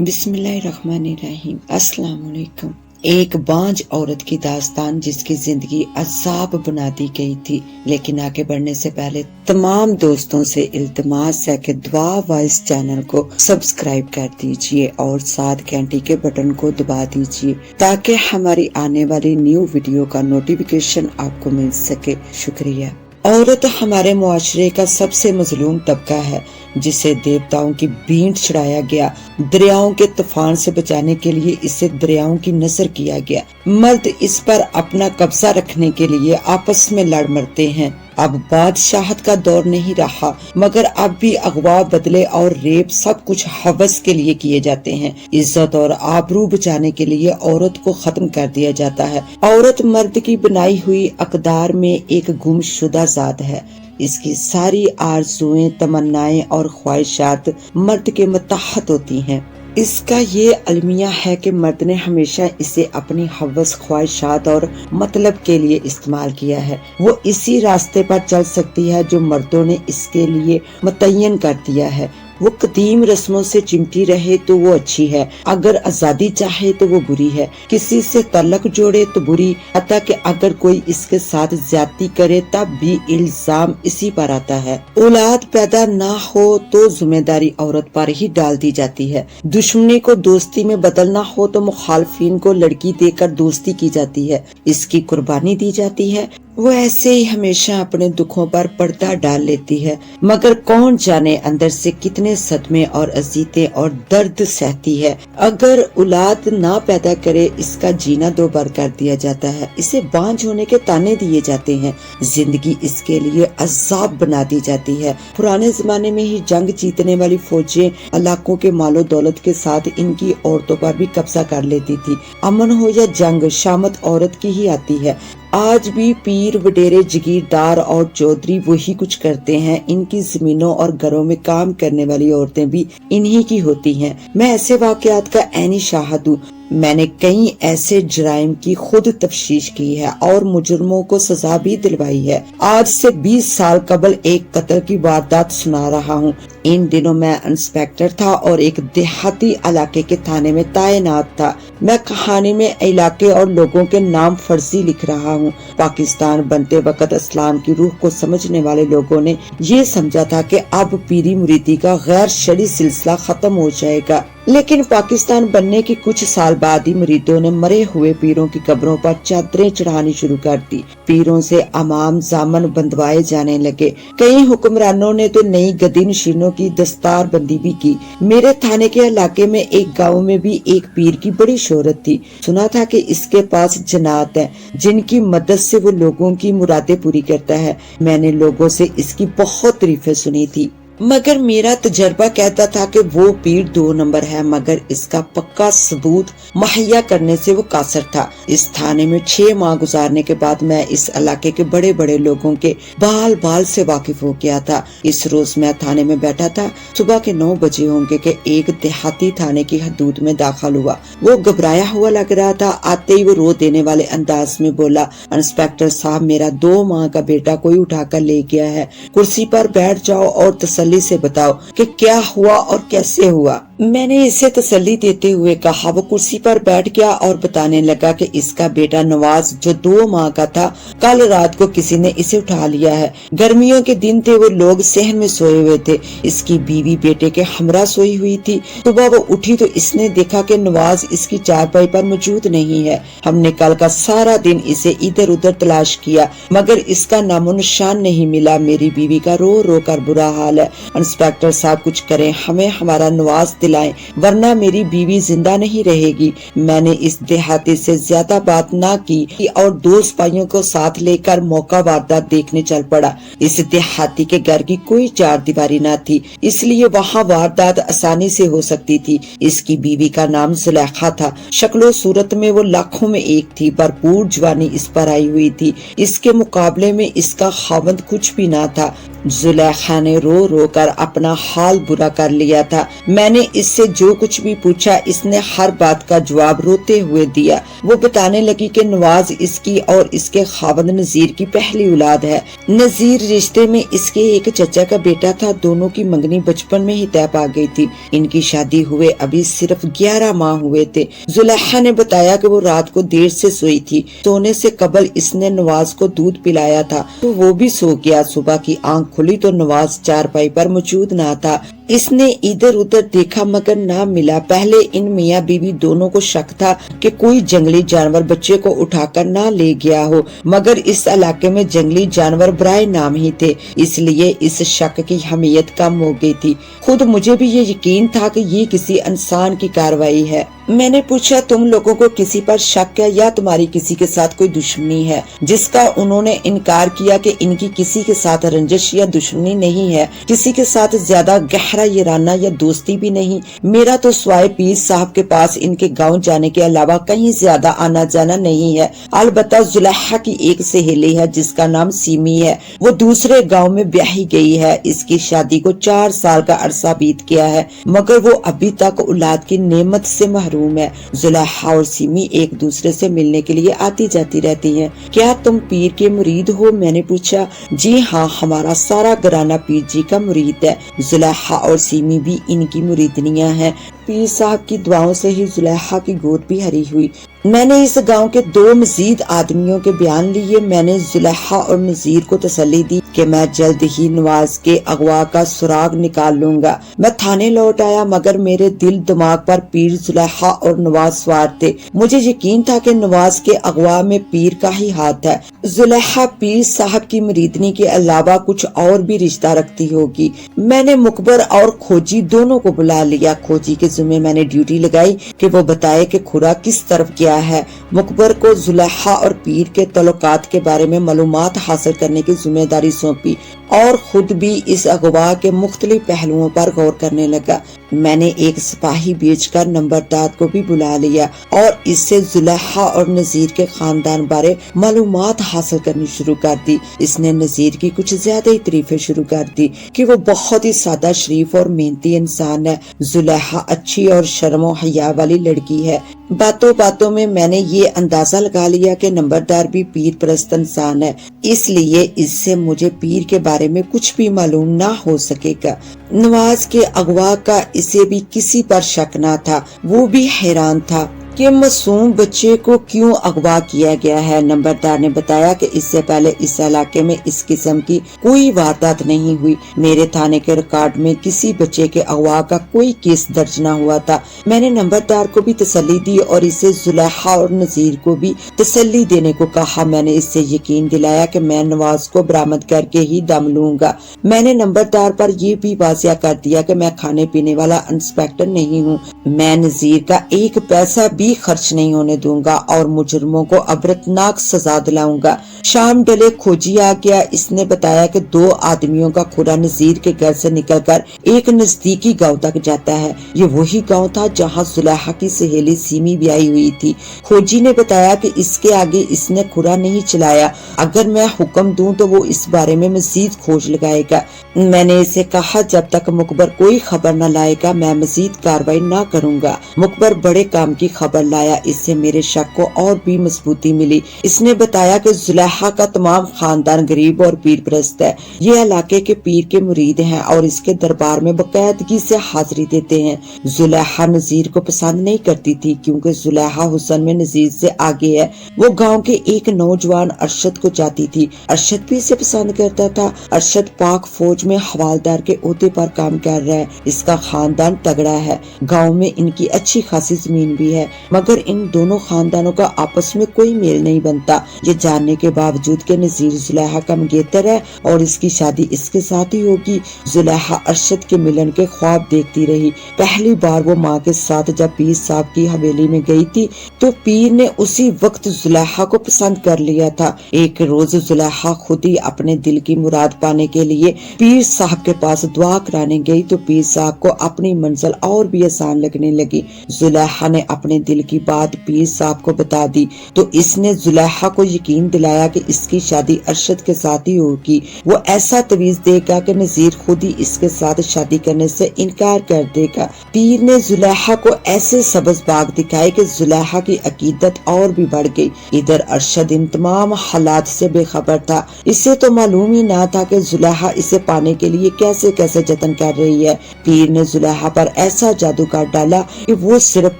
बिस्मिल्लाहिर्रहमानिर्रहीम। अस्सलाम वालेकुम। एक बांझ औरत की दास्तान जिसकी जिंदगी अजाब बना दी गई थी, लेकिन आगे बढ़ने से पहले तमाम दोस्तों से इल्तिमास है कि दुआ वॉइस चैनल को सब्सक्राइब कर दीजिए और साथ घंटी के बटन को दबा दीजिए ताकि हमारी आने वाली न्यू वीडियो का नोटिफिकेशन आपको मिल सके। शुक्रिया। औरत हमारे मुआशरे का सबसे मजलूम तबका है, जिसे देवताओं की भींट चढ़ाया गया। दरियाओं के तूफान से बचाने के लिए इसे दरियाओं की नजर किया गया। मर्द इस पर अपना कब्जा रखने के लिए आपस में लड़ मरते हैं। अब बादशाहत का दौर नहीं रहा, मगर अब भी अगवा, बदले और रेप सब कुछ हवस के लिए किए जाते हैं। इज्जत और आबरू बचाने के लिए औरत को खत्म कर दिया जाता है। औरत मर्द की बनाई हुई अकदार में एक गुमशुदा जात है। इसकी सारी आरज़ुएं, तमन्नाएं और ख्वाहिशात मर्द के मुताहत होती हैं। इसका ये अलमिया है कि मर्द ने हमेशा इसे अपनी हवस, ख्वाहिशात और मतलब के लिए इस्तेमाल किया है। वो इसी रास्ते पर चल सकती है जो मर्दों ने इसके लिए मुतय्यन कर दिया है। वो कदीम रस्मों से चिमटी रहे तो वो अच्छी है, अगर आजादी चाहे तो वो बुरी है। किसी से तलक जोड़े तो बुरी, अतः कि अगर कोई इसके साथ ज्यादती करे तब भी इल्जाम इसी पर आता है। औलाद पैदा ना हो तो जिम्मेदारी औरत पर ही डाल दी जाती है। दुश्मनी को दोस्ती में बदलना हो तो मुखालफिन को लड़की देकर दोस्ती की जाती है, इसकी कुर्बानी दी जाती है। वो ऐसे ही हमेशा अपने दुखों पर पर्दा डाल लेती है, मगर कौन जाने अंदर से कितने सदमे और अजीतें और दर्द सहती है। अगर औलाद ना पैदा करे, इसका जीना दो बार कर दिया जाता है। इसे बांझ होने के ताने दिए जाते हैं। जिंदगी इसके लिए अजाब बना दी जाती है। पुराने जमाने में ही जंग जीतने वाली फौजें इलाकों के मालो दौलत के साथ इनकी औरतों पर भी कब्जा कर लेती थी। अमन हो या जंग, शामत औरत की ही आती है। आज भी पीर, वडेरे, जगीरदार और चौधरी वही कुछ करते हैं। इनकी जमीनों और घरों में काम करने वाली औरतें भी इन्हीं की होती हैं। मैं ऐसे वाकयात का ऐनी शाहिद हूँ। मैंने कई ऐसे जराइम की खुद तफ्तीश की है और मुजरमों को सजा भी दिलवाई है। आज से 20 साल कबल एक कत्ल की वारदात सुना रहा हूँ। इन दिनों मैं इंस्पेक्टर था और एक देहाती इलाके के थाने में तैनात था। मैं कहानी में इलाके और लोगों के नाम फर्जी लिख रहा हूँ। पाकिस्तान बनते वक्त इस्लाम की रूह को समझने वाले लोगों ने ये समझा था कि अब पीरी मुरीदी का गैर शरई सिलसिला खत्म हो जाएगा, लेकिन पाकिस्तान बनने के कुछ साल बाद ही मुरीदों ने मरे हुए पीरों की कब्रों पर चादरें चढ़ानी शुरू कर दी। पीरों से अमाम जामन बंधवाए जाने लगे। कई हुक्मरानों ने तो नई गद्दी नशीनों की दस्तार बंदी भी की। मेरे थाने के इलाके में एक गांव में भी एक पीर की बड़ी शोहरत थी। सुना था कि इसके पास जन्नात है, जिनकी मदद से वो लोगों की मुरादें पूरी करता है। मैंने लोगों से इसकी बहुत तारीफें सुनी थी, मगर मेरा तजर्बा कहता था कि वो पीर 2 नंबर है, मगर इसका पक्का सबूत मुहैया करने से वो कासर था। इस थाने में 6 माह गुजारने के बाद मैं इस इलाके के बड़े बड़े लोगों के बाल बाल से वाकिफ हो गया था। इस रोज मैं थाने में बैठा था। सुबह के 9 बजे होंगे कि एक देहाती थाने की हदूद में दाखिल हुआ। वो घबराया हुआ लग रहा था। आते ही वो रो देने वाले अंदाज में बोला, इंस्पेक्टर साहब, मेरा 2 माह का बेटा कोई उठाकर ले गया है। कुर्सी पर बैठ जाओ और तसल्ली से बताओ कि क्या हुआ और कैसे हुआ। मैंने इसे तसल्ली देते हुए कहा। वो कुर्सी पर बैठ गया और बताने लगा कि इसका बेटा नवाज, जो 2 माह का था, कल रात को किसी ने इसे उठा लिया है। गर्मियों के दिन थे, वो लोग सहन में सोए हुए थे। इसकी बीवी बेटे के हमरा सोई हुई थी। सुबह वो उठी तो इसने देखा कि नवाज इसकी चारपाई पर मौजूद नहीं है। हमने कल का सारा दिन इसे इधर उधर तलाश किया, मगर इसका नामो निशान नहीं मिला। मेरी बीवी का रो रो कर बुरा हाल है। इंस्पेक्टर साहब, कुछ करें, हमें हमारा नवाज दिलाएं, वरना मेरी बीवी जिंदा नहीं रहेगी। मैंने इस देहाती से ज्यादा बात ना की और 2 सिपाहियों को साथ लेकर मौका वारदात देखने चल पड़ा। इस देहाती के घर की कोई 4 दीवारी ना थी, इसलिए वहाँ वारदात आसानी से हो सकती थी। इसकी बीवी का नाम जुलेखा था। शक्लो सूरत में वो लाखों में एक थी। भरपूर जवानी इस पर आई हुई थी। इसके मुकाबले में इसका खावंद कुछ भी ना था। जुलेखा ने रो रो कर अपना हाल बुरा कर लिया था। मैंने इससे जो कुछ भी पूछा इसने हर बात का जवाब रोते हुए दिया। वो बताने लगी कि नवाज इसकी और इसके खावंद नजीर की पहली औलाद है। नजीर रिश्ते में इसके एक चचा का बेटा था। दोनों की मंगनी बचपन में ही तय पा गई थी। इनकी शादी हुए अभी सिर्फ 11 माह हुए थे। जुलेखा ने बताया कि वो रात को देर से सोई थी। सोने से कबल इसने नवाज को दूध पिलाया था तो वो भी सो गया। सुबह की आंख खुली तो नवाज चारपाई पर मौजूद न था। इसने इधर उधर देखा मगर ना मिला। पहले इन मियाँ बीवी दोनों को शक था कि कोई जंगली जानवर बच्चे को उठाकर ना ले गया हो, मगर इस इलाके में जंगली जानवर बराए नाम ही थे, इसलिए इस शक की हमीयत कम हो गई थी। खुद मुझे भी ये यकीन था कि ये किसी इंसान की कार्रवाई है। मैंने पूछा, तुम लोगों को किसी पर शक है या तुम्हारी किसी के साथ कोई दुश्मनी है? जिसका उन्होंने इनकार किया कि इनकी किसी के साथ रंजिश या दुश्मनी नहीं है, किसी के साथ ज्यादा गहरा याराना या दोस्ती भी नहीं। मेरा तो स्वाय पीर साहब के पास इनके गांव जाने के अलावा कहीं ज्यादा आना जाना नहीं है। अलबत्ता जुलेखा की एक सहेली है जिसका नाम सीमी है। वो दूसरे गाँव में ब्याही गई है। इसकी शादी को 4 साल का अरसा बीत गया है, मगर वो अभी तक औलाद की नेमत से महरूम है। जुलेखा और सीमी एक दूसरे से मिलने के लिए आती जाती रहती हैं। क्या तुम पीर के मुरीद हो? मैंने पूछा। जी हाँ, हमारा सारा घराना पीर जी का मुरीद है। जुलेखा और सीमी भी इनकी मुरीदनियां हैं। पीर साहब की दुआओं से ही जुलेखा की गोद भी हरी हुई। मैंने इस गांव के 2 मजीद आदमियों के बयान लिए। मैंने जुलेखा और नजीर को तसल्ली दी कि मैं जल्द ही नवाज के अगवा का सुराग निकाल लूंगा। मैं थाने लौट आया, मगर मेरे दिल दिमाग पर पीर, जुलेखा और नवाज सवार थे। मुझे यकीन था कि नवाज के अगवा में पीर का ही हाथ है। जुलेखा पीर साहब की मुरीदनी के अलावा कुछ और भी रिश्ता रखती होगी। मैंने मुकबर और खोजी दोनों को बुला लिया। खोजी के जुम्मे मैंने ड्यूटी लगाई कि वो बताए कि खुरा किस तरफ गया है। मुकबर को जुलेखा और पीर के तल्लुकात के बारे में मालूमात हासिल करने की जिम्मेदारी सौंपी और खुद भी इस अगवा के मुख्तलिफ पहलुओं पर गौर करने लगा। मैंने एक सिपाही भेजकर नंबरदार को भी बुला लिया और इससे जुलेखा और नजीर के खानदान बारे मालूमात हासिल करनी शुरू कर दी। इसने नजीर की कुछ ज्यादा ही तारीफें शुरू कर दी कि वो बहुत ही सादा, शरीफ और मेहनती इंसान है। जुलेखा अच्छी और शर्मो हया वाली लड़की है। बातों बातों में मैंने ये अंदाजा लगा लिया कि नंबरदार भी पीर परस्त इंसान है, इसलिए इससे मुझे पीर के बारे में कुछ भी मालूम ना हो सकेगा। नवाज के अगवा का इसे भी किसी पर शक न था। वो भी हैरान था कि मासूम बच्चे को क्यों अगवा किया गया है। नंबरदार ने बताया कि इससे पहले इस इलाके में इस किस्म की कोई वारदात नहीं हुई। मेरे थाने के रिकॉर्ड में किसी बच्चे के अगवा का कोई केस दर्ज न हुआ था। मैंने नंबरदार को भी तसल्ली दी और इसे जुलेखा और नजीर को भी तसल्ली देने को कहा। मैंने इससे यकीन दिलाया कि मैं नवाज को बरामद करके ही दम लूंगा। मैंने नंबरदार पर यह भी वाज़िया कर दिया कि मैं खाने पीने वाला इंस्पेक्टर नहीं हूँ। मैं नजीर का एक पैसा भी खर्च नहीं होने दूंगा और मुजरिमों को अबरतनाक सजा दिलाऊंगा। शाम डले खोजी आ गया। इसने बताया कि 2 आदमियों का खुरा नजीर के घर से निकलकर एक नजदीकी गांव तक जाता है। ये वही गांव था जहां जुलेखा की सहेली सीमी ब्याही हुई थी। खोजी ने बताया कि इसके आगे इसने खुरा नहीं चलाया। अगर मैं हुक्म दूं तो वो इस बारे में मजीद खोज लगाएगा। मैंने इसे कहा, जब तक मुकबर कोई खबर न लाएगा मैं मजीद कार्रवाई न करूंगा। मुकबर बड़े काम की खबर लाया। इससे मेरे शक को और भी मजबूती मिली। इसने बताया कि जुलेखा का तमाम खानदान गरीब और पीर परस्त है। ये इलाके के पीर के मुरीद हैं और इसके दरबार में बाकायदगी से हाजिरी देते हैं। जुलेखा नजीर को पसंद नहीं करती थी क्योंकि जुलेखा हुस्न में नजीर से आगे है। वो गांव के एक नौजवान अरशद को चाहती थी। अरशद भी इसे पसंद करता था। अरशद पाक फौज में हवालदार के ओहदे पर काम कर रहा है। इसका खानदान तगड़ा है। गाँव में इनकी अच्छी खासी जमीन भी है, मगर इन दोनों खानदानों का आपस में कोई मेल नहीं बनता। ये जानने के बावजूद कि नजीर जुलेखा का मंगेतर है और इसकी शादी इसके साथ ही होगी, जुलेखा अरशद के मिलन के ख्वाब देखती रही। पहली बार वो माँ के साथ जब पीर साहब की हवेली में गई थी तो पीर ने उसी वक्त जुलेखा को पसंद कर लिया था। एक रोज जुलेखा खुद ही अपने दिल की मुराद पाने के लिए पीर साहब के पास दुआ कराने गई तो पीर साहब को अपनी मंजिल और भी आसान लगने लगी। जुलेखा ने अपने دل کی بات پیر صاحب کو بتا دی تو اس نے زلیخا کو یقین دلایا کہ اس کی شادی ارشد کے ساتھ ہی ہوگی، وہ ایسا تویز دے گا کہ نذیر خود ہی اس کے ساتھ شادی کرنے سے انکار کر دے گا۔ پیر نے زلیخا کو ایسے سبز باغ دکھائے کہ زلیخا کی عقیدت اور بھی بڑھ گئی۔ ادھر ارشد ان تمام حالات سے بے خبر تھا، اسے تو معلوم ہی نہ تھا کہ زلیخا اسے پانے کے لیے کیسے کیسے جتن کر رہی ہے۔ پیر نے زلیخا پر ایسا جادو کر ڈالا کہ وہ صرف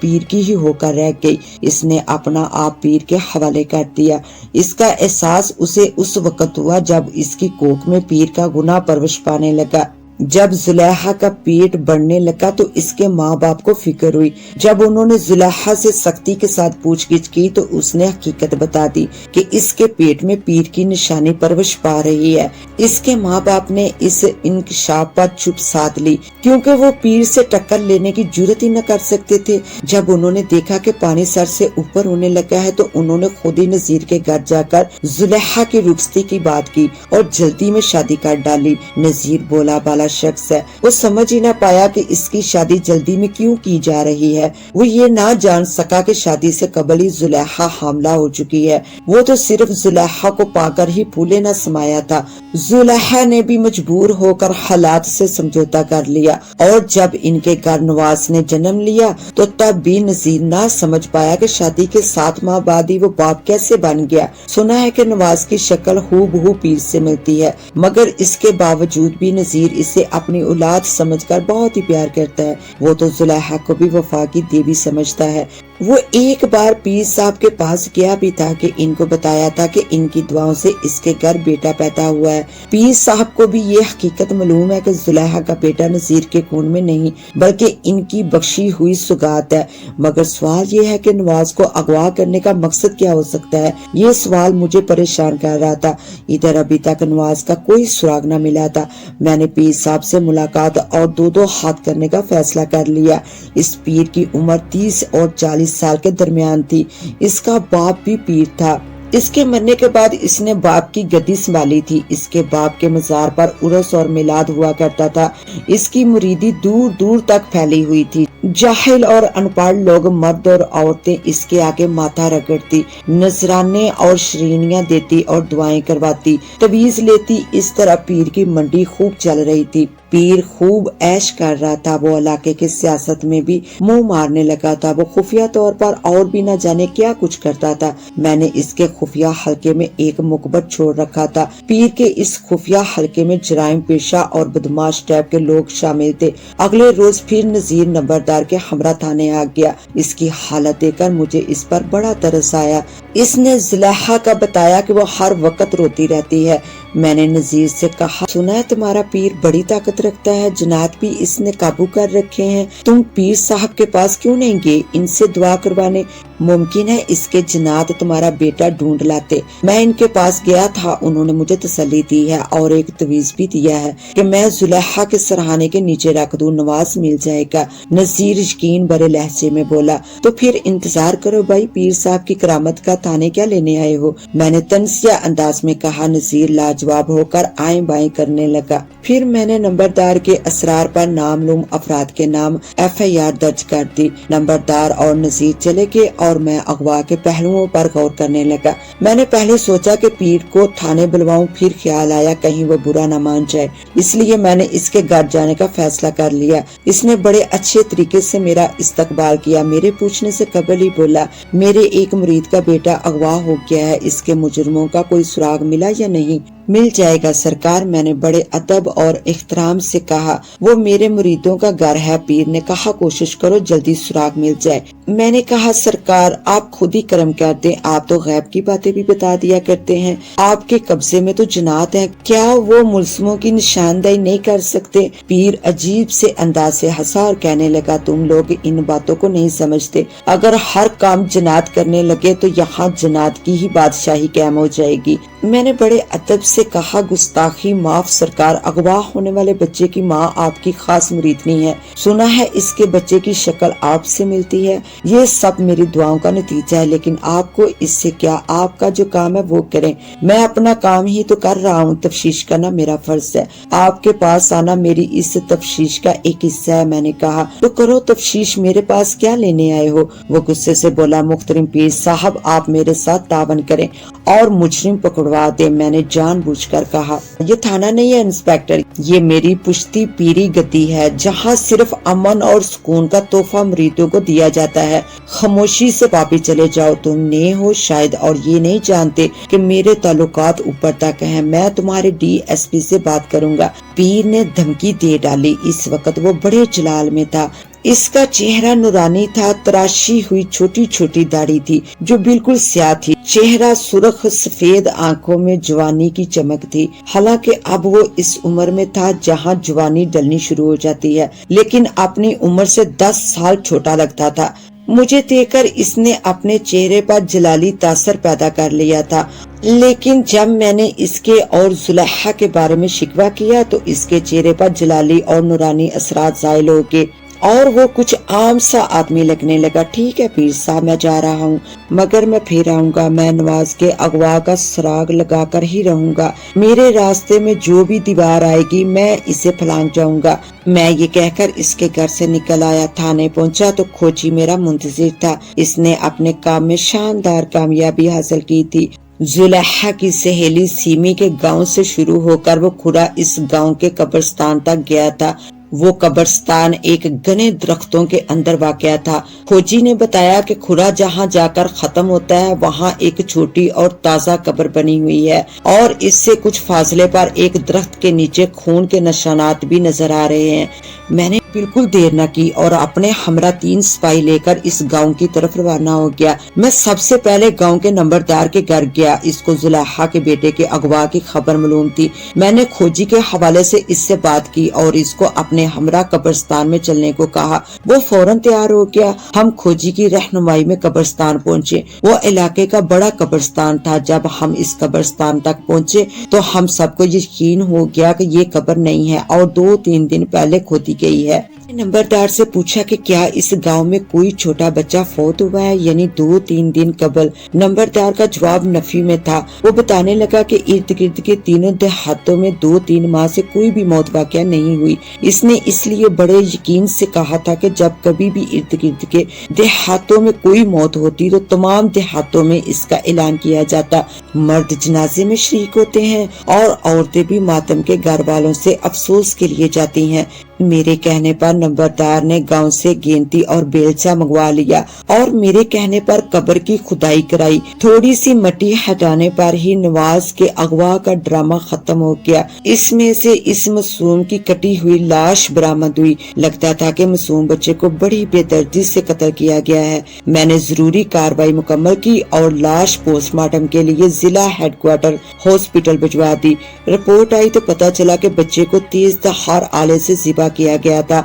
پیر کی ہی ہو کر رہ گئی۔ اس نے اپنا آپ پیر کے حوالے کر دیا۔ اس کا احساس اسے اس وقت ہوا جب اس کی کوکھ میں پیر کا گناہ پرورش پانے لگا۔ جب زلیخا کا پیٹ بڑھنے لگا تو اس کے ماں باپ کو فکر ہوئی۔ جب انہوں نے زلیخا سے سختی کے ساتھ پوچھ گچھ کی تو اس نے حقیقت بتا دی کہ اس کے پیٹ میں پیر کی نشانی پرورش پا رہی ہے۔ اس کے ماں باپ نے اس انکشاف پر چپ ساتھ لی کیونکہ وہ پیر سے ٹکر لینے کی جرات ہی نہ کر سکتے تھے۔ جب انہوں نے دیکھا کہ پانی سر سے اوپر ہونے لگا ہے تو انہوں نے خود ہی نذیر کے گھر جا کر زلیخا کی رخصتی کی بات کی اور جلدی میں شادی کر ڈالی۔ نذیر بولا بالا شخص ہے، وہ سمجھ ہی نہ پایا کہ اس کی شادی جلدی میں کیوں کی جا رہی ہے۔ وہ یہ نہ جان سکا کہ شادی سے قبل ہی زلیخا حاملہ ہو چکی ہے۔ وہ تو صرف زلیخا کو پا کر ہی پھولے نہ سمایا تھا۔ زلیخا نے بھی مجبور ہو کر حالات سے سمجھوتا کر لیا اور جب ان کے گھر نواز نے جنم لیا تو تب بھی نذیر نہ سمجھ پایا کہ شادی کے 7 ماہ بعد ہی وہ باپ کیسے بن گیا۔ سنا ہے کہ نواز کی شکل ہو بہو پیر سے ملتی ہے، مگر اس کے باوجود بھی نذیر اسے اپنی اولاد سمجھ کر بہت ہی پیار کرتا ہے۔ وہ تو زلیخا کو بھی وفا کی دیوی سمجھتا ہے۔ وہ ایک بار پیر صاحب کے پاس گیا بھی تھا کہ ان کو بتایا تھا کہ ان کی دعاؤں سے اس کے گھر بیٹا پیدا ہوا ہے۔ پیر صاحب کو بھی یہ حقیقت معلوم ہے کہ زلیخا کا بیٹا نذیر کے خون میں نہیں بلکہ ان کی بخشی ہوئی سوگات ہے۔ مگر سوال یہ ہے کہ نواز کو اغوا کرنے کا مقصد کیا ہو سکتا ہے؟ یہ سوال مجھے پریشان کر رہا تھا۔ ادھر ابھی تک نواز کا کوئی سراغ نہ ملا تھا۔ میں نے پیر صاحب سے ملاقات اور 2 ہاتھ کرنے کا فیصلہ کر لیا۔ اس پیر کی عمر 30 اور 40 سال کے درمیان تھی۔ اس کا باپ بھی پیر تھا۔ اس کے مرنے کے بعد اس نے باپ کی گدی سنبھالی تھی۔ اس کے باپ کے مزار پر عرس اور میلاد ہوا کرتا تھا۔ اس کی مریدی دور دور تک پھیلی ہوئی تھی۔ جاہل اور ان پڑھ لوگ، مرد اور عورتیں اس کے آگے ماتھا رگڑتی، نذرانے اور شرینیاں دیتی اور دعائیں کرواتی، تویز لیتی۔ اس طرح پیر کی منڈی خوب چل رہی تھی۔ پیر خوب عیش کر رہا تھا۔ وہ علاقے کے سیاست میں بھی منہ مارنے لگا تھا۔ وہ خفیہ طور پر اور بھی نہ جانے کیا کچھ کرتا تھا۔ میں نے اس کے خفیہ حلقے میں ایک مخبر چھوڑ رکھا تھا۔ پیر کے اس خفیہ حلقے میں جرائم پیشہ اور بدماش ٹائپ کے لوگ شامل تھے۔ اگلے روز پھر نذیر نمبردار کے ہمراہ تھانے آ گیا۔ اس کی حالت دیکھ کر مجھے اس پر بڑا ترس آیا۔ اس نے زلیخا کا بتایا کہ وہ ہر وقت روتی رہتی ہے۔ میں نے نذیر سے کہا، سنا ہے تمہارا پیر بڑی طاقت رکھتا ہے، جنات بھی اس نے قابو کر رکھے ہیں، تم پیر صاحب کے پاس کیوں نہیں گئے ان سے دعا کروانے؟ ممکن ہے اس کے جنات تمہارا بیٹا ڈھونڈ لاتے۔ میں ان کے پاس گیا تھا، انہوں نے مجھے تسلی دی ہے اور ایک تویز بھی دیا ہے کہ میں زلیخا کے سرہانے کے نیچے رکھ دوں، نواز مل جائے گا۔ نذیر یقین بھرے لہجے میں بولا، تو پھر انتظار کرو بھائی، پیر صاحب کی کرامت کا تانے کیا لینے آئے ہو؟ میں نے تنزیہ انداز میں کہا۔ نذیر لاجواب ہو کر آئیں بائیں کرنے لگا۔ پھر میں نے نمبردار کے اسرار پر نامعلوم افراد کے نام FIR درج کر دی۔ نمبردار اور نذیر چلے گئے اور میں اغوا کے پہلوؤں پر غور کرنے لگا۔ میں نے پہلے سوچا کہ پیر کو تھانے بلواؤں، پھر خیال آیا کہیں وہ برا نہ مان جائے، اس لیے میں نے اس کے گھر جانے کا فیصلہ کر لیا۔ اس نے بڑے اچھے طریقے سے میرا استقبال کیا۔ میرے پوچھنے سے قبل ہی بولا، میرے ایک مرید کا بیٹا اغوا ہو گیا ہے، اس کے مجرموں کا کوئی سراغ ملا یا نہیں؟ مل جائے گا سرکار، میں نے بڑے ادب اور احترام سے کہا۔ وہ میرے مریدوں کا گھر ہے۔ پیر نے کہا، کوشش کرو جلدی سراغ مل جائے۔ میں نے کہا، سرکار آپ خود ہی کرم کر دیں، آپ تو غیب کی باتیں بھی بتا دیا کرتے ہیں، آپ کے قبضے میں تو جنات ہیں، کیا وہ ملزموں کی نشاندہی نہیں کر سکتے؟ پیر عجیب سے انداز سے ہنسا اور کہنے لگا، تم لوگ ان باتوں کو نہیں سمجھتے، اگر ہر کام جنات کرنے لگے تو یہاں جنات کی ہی بادشاہی قائم ہو جائے گی۔ میں نے بڑے ادب سے کہا گستاخی معاف سرکار، اغوا ہونے والے بچے کی ماں آپ کی خاص مریدنی ہے، سنا ہے اس کے بچے کی شکل آپ سے ملتی ہے، یہ سب میری دعاؤں کا نتیجہ ہے، لیکن آپ کو اس سے کیا، آپ کا جو کام ہے وہ کریں، میں اپنا کام ہی تو کر رہا ہوں، تفتیش کرنا میرا فرض ہے، آپ کے پاس آنا میری اس تفتیش کا ایک حصہ ہے۔ میں نے کہا تو کرو تفتیش، میرے پاس کیا لینے آئے ہو؟ وہ غصے سے بولا محترم پیر صاحب آپ میرے ساتھ تعاون کریں اور مجرم پکڑوا دے۔ میں نے جان بوجھ کر کہا یہ تھانہ نہیں ہے انسپیکٹر، یہ میری پشتی پیری گدی ہے جہاں صرف امن اور سکون کا تحفہ مریدوں کو دیا جاتا ہے، خاموشی سے واپس چلے جاؤ، تم نئے ہو شاید اور یہ نہیں جانتے کہ میرے تعلقات اوپر تک ہیں، میں تمہارے DSP سے بات کروں گا۔ پیر نے دھمکی دے ڈالی۔ اس وقت وہ بڑے جلال میں تھا، اس کا چہرہ نورانی تھا، تراشی ہوئی چھوٹی چھوٹی داڑھی تھی جو بالکل سیاہ تھی، چہرہ سرخ، سفید آنکھوں میں جوانی کی چمک تھی، حالانکہ اب وہ اس عمر میں تھا جہاں جوانی ڈلنی شروع ہو جاتی ہے، لیکن اپنی عمر سے 10 سال چھوٹا لگتا تھا۔ مجھے دیکھ کر اس نے اپنے چہرے پر جلالی تاثر پیدا کر لیا تھا، لیکن جب میں نے اس کے اور زلیخا کے بارے میں شکوہ کیا تو اس کے چہرے پر جلالی اور نورانی اثرات زائل ہو گئے اور وہ کچھ عام سا آدمی لگنے لگا۔ ٹھیک ہے پیر صاحب میں جا رہا ہوں، مگر میں پھر آؤں گا، میں نواز کے اغوا کا سراغ لگا کر ہی رہوں گا، میرے راستے میں جو بھی دیوار آئے گی میں اسے پھلانگ جاؤں گا۔ میں یہ کہہ کر اس کے گھر سے نکل آیا۔ تھانے پہنچا تو کھوجی میرا منتظر تھا، اس نے اپنے کام میں شاندار کامیابی حاصل کی تھی۔ زلیخا کی سہیلی سیمی کے گاؤں سے شروع ہو کر وہ کھرا اس گاؤں کے قبرستان تک گیا تھا۔ وہ قبرستان ایک گھنے درختوں کے اندر واقع تھا۔ کھوجی نے بتایا کہ کھرا جہاں جا کر ختم ہوتا ہے وہاں ایک چھوٹی اور تازہ قبر بنی ہوئی ہے اور اس سے کچھ فاصلے پر ایک درخت کے نیچے خون کے نشانات بھی نظر آ رہے ہیں۔ میں نے بالکل دیر نہ کی اور اپنے ہمراہ 3 سپاہی لے کر اس گاؤں کی طرف روانہ ہو گیا۔ میں سب سے پہلے گاؤں کے نمبردار کے گھر گیا، اس کو زلیخا کے بیٹے کے اغوا کی خبر معلوم تھی۔ میں نے کھوجی کے حوالے سے اس سے بات کی اور اس کو اپنے ہمراہ قبرستان میں چلنے کو کہا۔ وہ فوراً تیار ہو گیا۔ ہم کھوجی کی رہنمائی میں قبرستان پہنچے۔ وہ علاقے کا بڑا قبرستان تھا۔ جب ہم اس قبرستان تک پہنچے تو ہم سب کو یقین ہو گیا کہ یہ قبر نہیں ہے اور 2-3 دن پہلے کھودی گئی ہے۔ نمبردار سے پوچھا کہ کیا اس گاؤں میں کوئی چھوٹا بچہ فوت ہوا ہے، یعنی 2-3 دن قبل؟ نمبردار کا جواب نفی میں تھا۔ وہ بتانے لگا کہ ارد گرد کے تینوں دیہاتوں میں 2-3 ماہ سے کوئی بھی موت واقع نہیں ہوئی۔ اس نے اس لیے بڑے یقین سے کہا تھا کہ جب کبھی بھی ارد گرد کے دیہاتوں میں کوئی موت ہوتی تو تمام دیہاتوں میں اس کا اعلان کیا جاتا، مرد جنازے میں شریک ہوتے ہیں اور عورتیں بھی ماتم کے گھر والوں سے افسوس کے لیے جاتی ہیں۔ میرے کہنے پر نمبردار نے گاؤں سے گینتی اور بیلچا منگوا لیا اور میرے کہنے پر قبر کی کھدائی کرائی۔ تھوڑی سی مٹی ہٹانے پر ہی نواز کے اغوا کا ڈرامہ ختم ہو گیا۔ اس میں سے اس معصوم کی کٹی ہوئی لاش برآمد ہوئی۔ لگتا تھا کہ معصوم بچے کو بڑی بے دردی سے قتل کیا گیا ہے۔ میں نے ضروری کارروائی مکمل کی اور لاش پوسٹ مارٹم کے لیے ضلع ہیڈ کوارٹر ہاسپٹل بھجوا دی۔ رپورٹ آئی تو پتہ چلا کہ بچے کو تیز دھار آلے سے ذبح کیا گیا تھا۔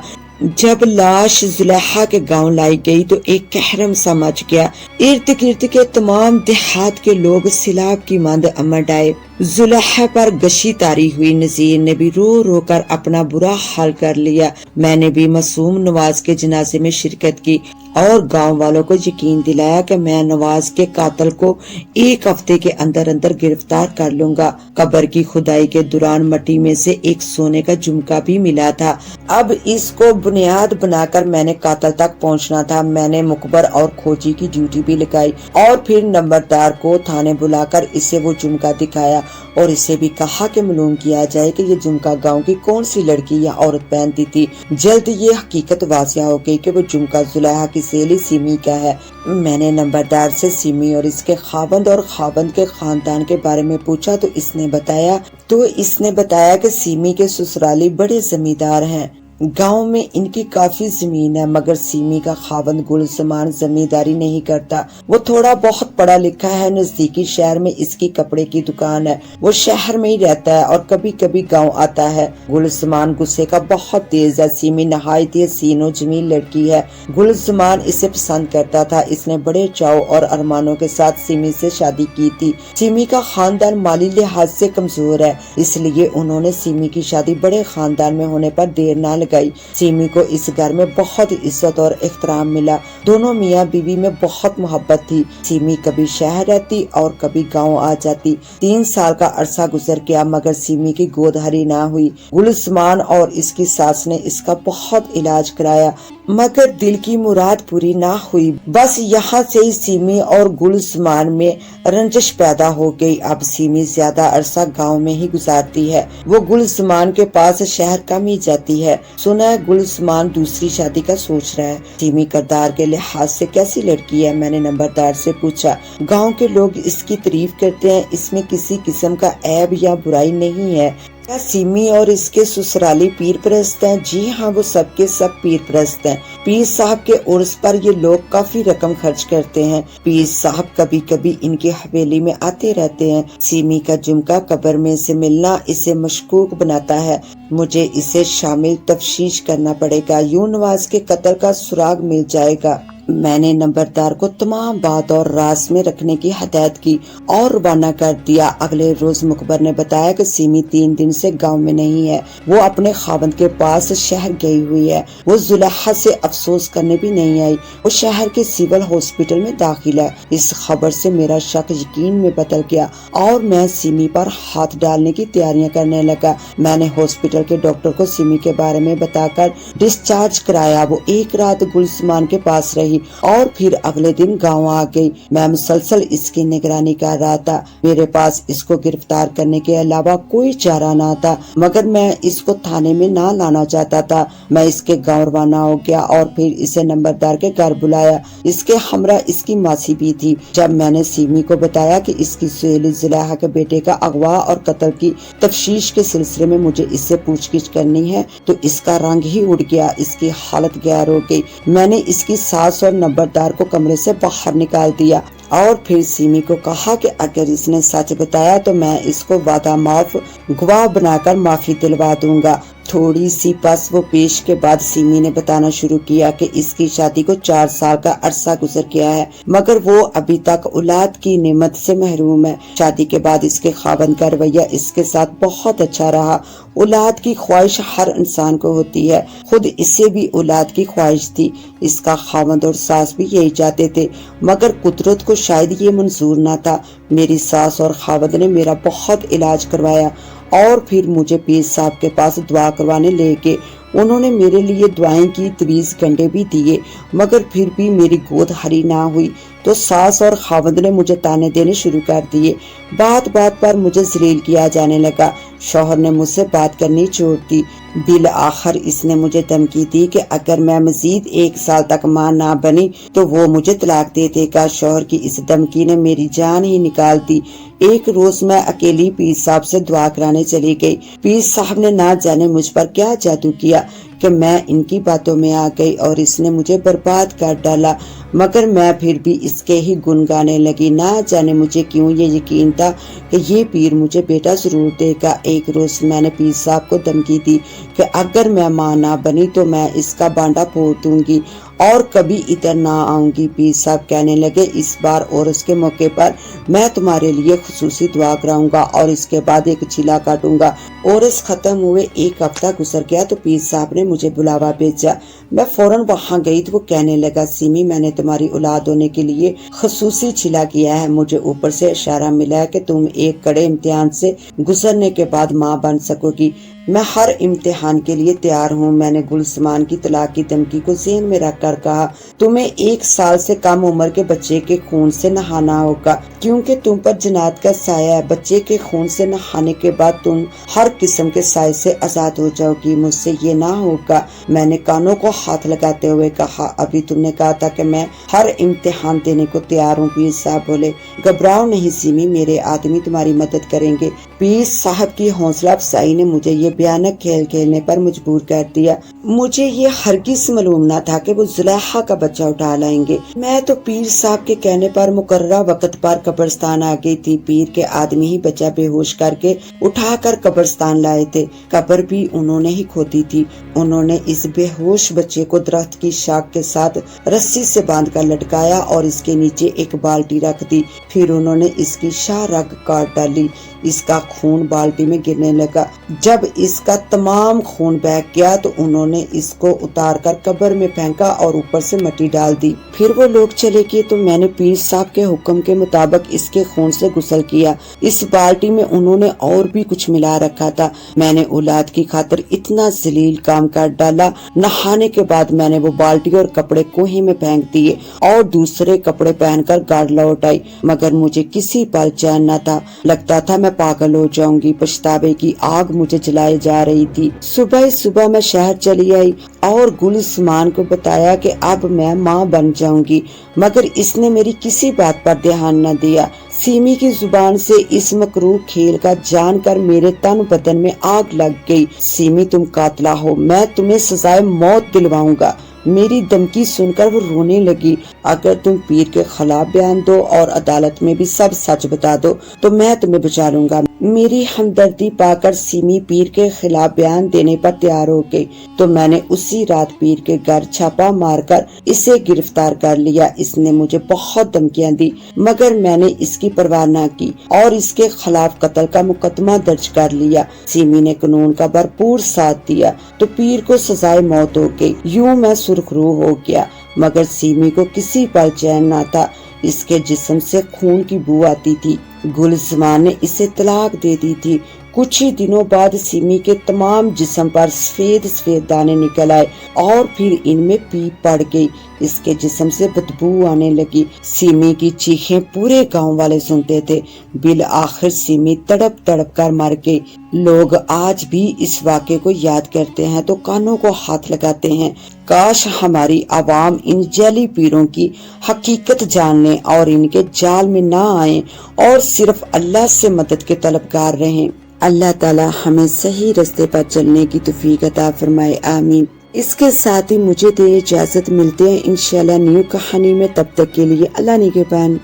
جب لاش زلیخا کے گاؤں لائی گئی تو ایک کہرم سا مچ گیا۔ ارد گرد کے تمام دیہات کے لوگ سیلاب کی ماند امڈ آئے۔ زلیخا پر گشی تاری ہوئی۔ نذیر نے بھی رو رو کر اپنا برا حال کر لیا۔ میں نے بھی معصوم نواز کے جنازے میں شرکت کی اور گاؤں والوں کو یقین دلایا کہ میں نواز کے قاتل کو 1 ہفتے کے اندر اندر گرفتار کر لوں گا۔ قبر کی کھدائی کے دوران مٹی میں سے ایک سونے کا جھمکا بھی ملا تھا۔ اب اس کو بنیاد بنا کر میں نے قاتل تک پہنچنا تھا۔ میں نے مقبر اور کھوجی کی ڈیوٹی بھی لگائی اور پھر نمبردار کو تھانے بلا کر اسے وہ جھمکا دکھایا اور اسے بھی کہا کہ معلوم کیا جائے کہ یہ جھمکا گاؤں کی کون سی لڑکی یا عورت پہنتی تھی۔ جلد یہ حقیقت واضح ہو گئی کہ وہ جھمکا زلیخا کی سہیلی سیمی کا ہے۔ میں نے نمبردار سے سیمی اور اس کے خاوند اور خاوند کے خاندان کے بارے میں پوچھا تو اس نے بتایا کہ سیمی کے سسرالی بڑے زمیندار ہیں۔ गांव में इनकी काफी जमीन है, मगर सीमी का खावंद गुलसमान जमींदारी नहीं करता। वो थोड़ा बहुत पढ़ा लिखा है। नजदीकी शहर में इसकी कपड़े की दुकान है। वो शहर में ही रहता है और कभी कभी गांव आता है। गुलसमान गुस्से का बहुत तेज है। सीमी नहायत हसीनो जमील लड़की है। गुलसमान इसे पसंद करता था। इसने बड़े चाव और अरमानों के साथ सीमी से शादी की थी। सीमी का खानदान माली लिहाज से कमजोर है, इसलिए उन्होंने सीमी की शादी बड़े खानदान में होने पर देर न लगाई। सीमी को इस घर में बहुत इज्जत और एहतराम मिला। दोनों मियाँ बीवी में बहुत मोहब्बत थी। सीमी कभी शहर रहती और कभी गांव आ जाती। 3 साल का अरसा गुजर गया, मगर सीमी की गोद हरी ना हुई। गुलसमान और इसकी सास ने इसका बहुत इलाज कराया, मगर दिल की मुराद पूरी ना हुई। बस यहाँ से ही सीमी और गुलसमान में रंजिश पैदा हो गई। अब सीमी ज्यादा अरसा गांव में ही गुजारती है। वो गुलसमान के पास शहर कम ही जाती है। सुना है गुलसमान दूसरी शादी का सोच रहा है। सीमी किरदार के लिहाज से कैसी लड़की है, मैंने नंबरदार से पूछा। गाँव के लोग इसकी तारीफ करते हैं। इसमें किसी किस्म का ऐब या बुराई नहीं है। क्या सीमी और इसके ससुराली पीर परस्त हैं? जी हाँ, वो सबके सब पीर परस्त हैं। पीर साहब के उर्स पर ये लोग काफी रकम खर्च करते हैं। पीर साहब कभी कभी इनकी हवेली में आते रहते हैं। सीमी का जुमका कब्र में से मिलना इसे मशकूक बनाता है। मुझे इसे शामिल तफ्शीश करना पड़ेगा, यूं नवाज के कत्ल का सुराग मिल जाएगा। मैंने नंबरदार को तमाम बात और राज में रखने की हदायत की और रवाना कर दिया। अगले रोज मुखबर ने बताया कि सीमी 3 दिन से गांव में नहीं है। वो अपने खावंद के पास शहर गई हुई है। वो जुलेखा से अफसोस करने भी नहीं आई। वो शहर के सिविल हॉस्पिटल में दाखिल है। इस खबर से मेरा शक यकीन में बदल गया और मैं सीमी पर हाथ डालने की तैयारियां करने लगा। मैंने हॉस्पिटल के डॉक्टर को सीमी के बारे में बताकर डिस्चार्ज कराया। वो एक रात गुलसमान के पास रही और फिर अगले दिन गांव आ गई। मैं मुसलसल इसकी निगरानी कर रहा था। मेरे पास इसको गिरफ्तार करने के अलावा कोई चारा ना था, मगर मैं इसको थाने में ना लाना चाहता था। मैं इसके गांव रवाना हो गया और फिर इसे नंबरदार के घर बुलाया। इसके हमरा इसकी मासी भी थी। जब मैंने सीमी को बताया कि इसकी सहेली जुलेखा के बेटे का अगवा और कत्ल की तफ्शीश के सिलसिले में मुझे इससे पूछगिछ करनी है, तो इसका रंग ही उड़ गया। इसकी हालत गैर हो गई। मैंने इसकी सास और नंबरदार को कमरे से बाहर निकाल दिया और फिर सीमी को कहा कि अगर इसने सच बताया तो मैं इसको वादा माफ गवाह बनाकर माफी दिलवा दूंगा। थोड़ी सी पस वो पेश के बाद सीमी ने बताना शुरू किया कि इसकी शादी को 4 साल का अरसा गुजर गया है, मगर वो अभी तक औलाद की नेमत से महरूम है। शादी के बाद इसके खावंद का रवैया इसके साथ बहुत अच्छा रहा। औलाद की ख्वाहिश हर इंसान को होती है। खुद इसे भी औलाद की ख्वाहिश थी। इसका खावंद और सास भी यही चाहते थे, मगर कुदरत को शायद ये मंजूर न था। मेरी सास और खावंद ने मेरा बहुत इलाज करवाया और फिर मुझे पीर साहब के पास दुआ करवाने ले गए। उन्होंने मेरे लिए दुआएं की, तवीज़ गंडे भी दिए, मगर फिर भी मेरी गोद हरी ना हुई तो सास और खावंद ने मुझे ताने देने शुरू कर दिए। बात बात पर मुझे जलील किया जाने लगा। शौहर ने मुझसे बात करनी छोड़ दी। बिल आखिर इसने मुझे धमकी दी कि अगर मैं मजीद 1 साल तक मां ना बनी तो वो मुझे तलाक दे देगा। शौहर की इस धमकी ने मेरी जान ही निकाल दी। एक रोज मैं अकेली पीर साहब से दुआ कराने चली गई। पीर साहब ने ना जाने मुझ पर क्या जादू किया कि मैं इनकी बातों में आ गई और इसने मुझे बर्बाद कर डाला, मगर मैं फिर भी इसके ही गुन गाने लगी। ना जाने मुझे क्यों ये यकीन था कि ये पीर मुझे बेटा जरूर देगा। एक रोज मैंने पीर साहब को धमकी दी कि अगर मैं मां ना बनी तो मैं इसका बांडा फोड़ दूंगी और कभी इधर ना आऊंगी। पीर साहब कहने लगे, इस बार और उसके मौके पर मैं तुम्हारे लिए खुसूसी दुआ कराऊंगा और इसके बाद एक चिला काटूंगा। और इस खत्म हुए 1 हफ्ता गुजर गया तो पीर साहब ने मुझे बुलावा भेजा। मैं फौरन वहां गई तो वो कहने लगा, सीमी मैंने तुम्हारी औलाद होने के लिए खुसूसी चिला किया है। मुझे ऊपर से इशारा मिला है कि तुम एक कड़े इम्तिहान से गुजरने के बाद माँ बन सकोगी। मैं हर इम्तिहान के लिए तैयार हूँ। मैंने गुलसमान की तलाक की धमकी को ज़हन में रखकर कहा, तुम्हें 1 साल से कम उम्र के बच्चे के खून से नहाना होगा, क्योंकि तुम पर जनात का साया है। बच्चे के खून से नहाने के बाद तुम हर किस्म के साए से आजाद हो जाओगी। मुझसे ये ना होगा। मैंने कानों को हाथ लगाते हुए कहा, अभी तुमने कहा था कि मैं हर इम्तिहान देने को तैयार हूँ। पीर साहब बोले, घबराओ नहीं सीमी, मेरे आदमी तुम्हारी मदद करेंगे। پیر صاحب کی حوصلہ افزائی نے مجھے یہ بھیانک کھیل کھیلنے پر مجبور کر دیا۔ مجھے یہ ہرگز معلوم نہ تھا کہ وہ زلیخا کا بچہ اٹھا لائیں گے۔ میں تو پیر صاحب کے کہنے پر مقررہ وقت پر قبرستان آ گئی تھی۔ پیر کے آدمی ہی بچہ بے ہوش کر کے اٹھا کر قبرستان لائے تھے۔ قبر بھی انہوں نے ہی کھودی تھی۔ انہوں نے اس بے ہوش بچے کو درخت کی شاخ کے ساتھ رسی سے باندھ کر لٹکایا اور اس کے نیچے ایک بالٹی رکھ دی۔ پھر انہوں نے اس کی شاہ رگ کاٹ ڈالی۔ اس کا خون بالٹی میں گرنے لگا۔ جب اس کا تمام خون بہہ گیا تو انہوں نے اس کو اتار کر قبر میں پھینکا اور اوپر سے مٹی ڈال دی۔ پھر وہ لوگ چلے گئے تو میں نے پیر صاحب کے حکم کے مطابق اس کے خون سے غسل کیا۔ اس بالٹی میں انہوں نے اور بھی کچھ ملا رکھا تھا۔ میں نے اولاد کی خاطر اتنا ذلیل کام کر ڈالا۔ نہانے کے بعد میں نے وہ بالٹی اور کپڑے کنویں میں پھینک دیے اور دوسرے کپڑے پہن کر گھر لوٹ آئی، مگر مجھے کسی پل چین نہ تھا۔ لگتا تھا میں پاگل ہو جاؤں گی۔ پچھتاوے کی آگ مجھے جلائے جا رہی تھی۔ صبح میں شہر چلی آئی اور گل عثمان کو بتایا کہ اب میں ماں بن جاؤں گی، مگر اس نے میری کسی بات پر دھیان نہ دیا۔ سیمی کی زبان سے اس مکروہ کھیل کا جان کر میرے تن بدن میں آگ لگ گئی۔ سیمی تم قاتلہ ہو، میں تمہیں سزائے موت دلواؤں گا۔ میری دھمکی سن کر وہ رونے لگی۔ اگر تم پیر کے خلاف بیان دو اور عدالت میں بھی سب سچ بتا دو تو میں تمہیں بچا لوں گا۔ میری ہمدردی پا کر سیمی پیر کے خلاف بیان دینے پر تیار ہو گئی تو میں نے اسی رات پیر کے گھر چھاپا مار کر اسے گرفتار کر لیا۔ اس نے مجھے بہت دھمکیاں دی، مگر میں نے اس کی پرواہ نہ کی اور اس کے خلاف قتل کا مقدمہ درج کر لیا۔ سیمی نے قانون کا بھرپور ساتھ دیا تو پیر کو سزائے موت ہو گئی۔ یوں میں سرخرو ہو گیا، مگر سیمی کو کسی پل چین نہ تھا۔ اس کے جسم سے خون کی بو آتی تھی۔ گل زمان نے اسے طلاق دے دی تھی۔ کچھ ہی دنوں بعد سیمی کے تمام جسم پر سفید سفید دانے نکل آئے اور پھر ان میں پیپ پڑ گئی۔ اس کے جسم سے بدبو آنے لگی۔ سیمی کی چیخیں پورے گاؤں والے سنتے تھے۔ بالآخر سیمی تڑپ تڑپ کر مر گئی۔ لوگ آج بھی اس واقعے کو یاد کرتے ہیں تو کانوں کو ہاتھ لگاتے ہیں۔ کاش ہماری عوام ان جعلی پیروں کی حقیقت جاننے اور ان کے جال میں نہ آئیں اور صرف اللہ سے مدد کے طلبگار رہیں۔ اللہ تعالی ہمیں صحیح راستے پر چلنے کی توفیق عطا فرمائے، آمین۔ اس کے ساتھ ہی مجھے دے اجازت، ملتے ہیں انشاءاللہ نیو کہانی میں، تب تک کے لیے اللہ نگہبان۔